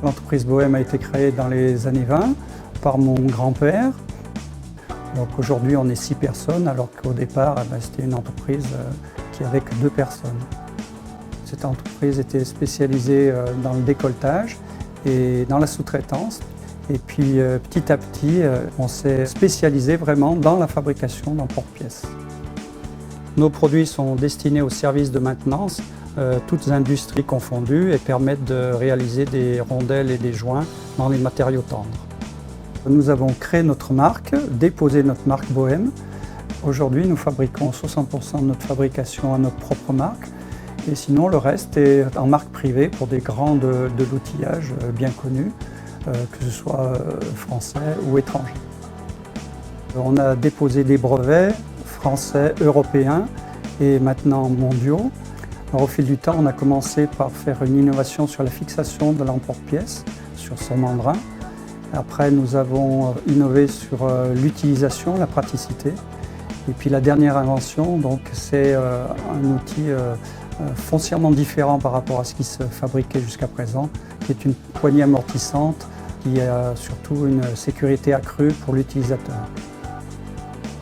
L'entreprise Bohem a été créée dans les années 20 par mon grand-père. Donc aujourd'hui on est 6 personnes alors qu'au départ c'était une entreprise qui avait que 2 personnes. Cette entreprise était spécialisée dans le décolletage et dans la sous-traitance. Et puis petit à petit on s'est spécialisé vraiment dans la fabrication d'emporte-pièces. Nos produits sont destinés aux services de maintenance, toutes industries confondues, et permettent de réaliser des rondelles et des joints dans les matériaux tendres. Nous avons créé notre marque, déposé notre marque Bohem. Aujourd'hui, nous fabriquons 60% de notre fabrication à notre propre marque, et sinon le reste est en marque privée pour des grands de l'outillage bien connus, que ce soit français ou étranger. On a déposé des brevets français, européens et maintenant mondiaux. Alors, au fil du temps, on a commencé par faire une innovation sur la fixation de l'emporte-pièce, sur son membrane. Après, nous avons innové sur l'utilisation, la praticité. Et puis la dernière invention, c'est un outil foncièrement différent par rapport à ce qui se fabriquait jusqu'à présent, qui est une poignée amortissante qui a surtout une sécurité accrue pour l'utilisateur.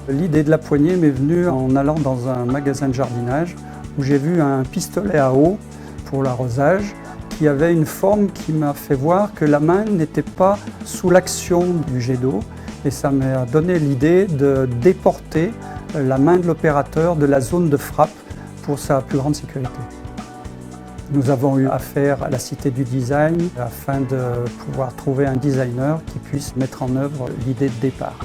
L'idée de la poignée m'est venue en allant dans un magasin de jardinage où j'ai vu un pistolet à eau pour l'arrosage qui avait une forme qui m'a fait voir que la main n'était pas sous l'action du jet d'eau, et ça m'a donné l'idée de déporter la main de l'opérateur de la zone de frappe pour sa plus grande sécurité. Nous avons eu affaire à la Cité du Design afin de pouvoir trouver un designer qui puisse mettre en œuvre l'idée de départ.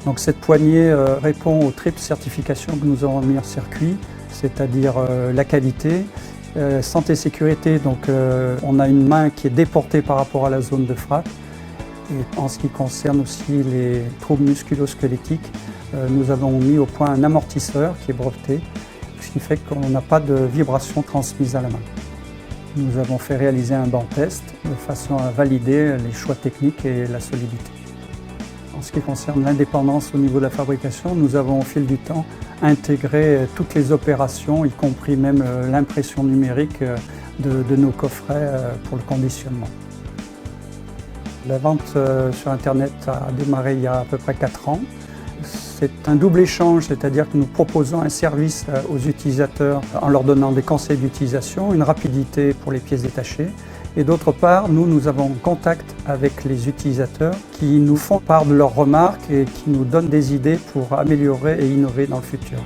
Donc cette poignée répond aux triples certifications que nous avons mis en circuit, c'est-à-dire la qualité, santé sécurité, donc on a une main qui est déportée par rapport à la zone de frappe. Et en ce qui concerne aussi les troubles musculo-squelettiques, nous avons mis au point un amortisseur qui est breveté, ce qui fait qu'on n'a pas de vibration transmise à la main. Nous avons fait réaliser un banc test de façon à valider les choix techniques et la solidité. En ce qui concerne l'indépendance au niveau de la fabrication, nous avons au fil du temps intégré toutes les opérations, y compris même l'impression numérique de nos coffrets pour le conditionnement. La vente sur Internet a démarré il y a à peu près 4 ans. C'est un double échange, c'est-à-dire que nous proposons un service aux utilisateurs en leur donnant des conseils d'utilisation, une rapidité pour les pièces détachées. Et d'autre part, nous avons contact avec les utilisateurs qui nous font part de leurs remarques et qui nous donnent des idées pour améliorer et innover dans le futur.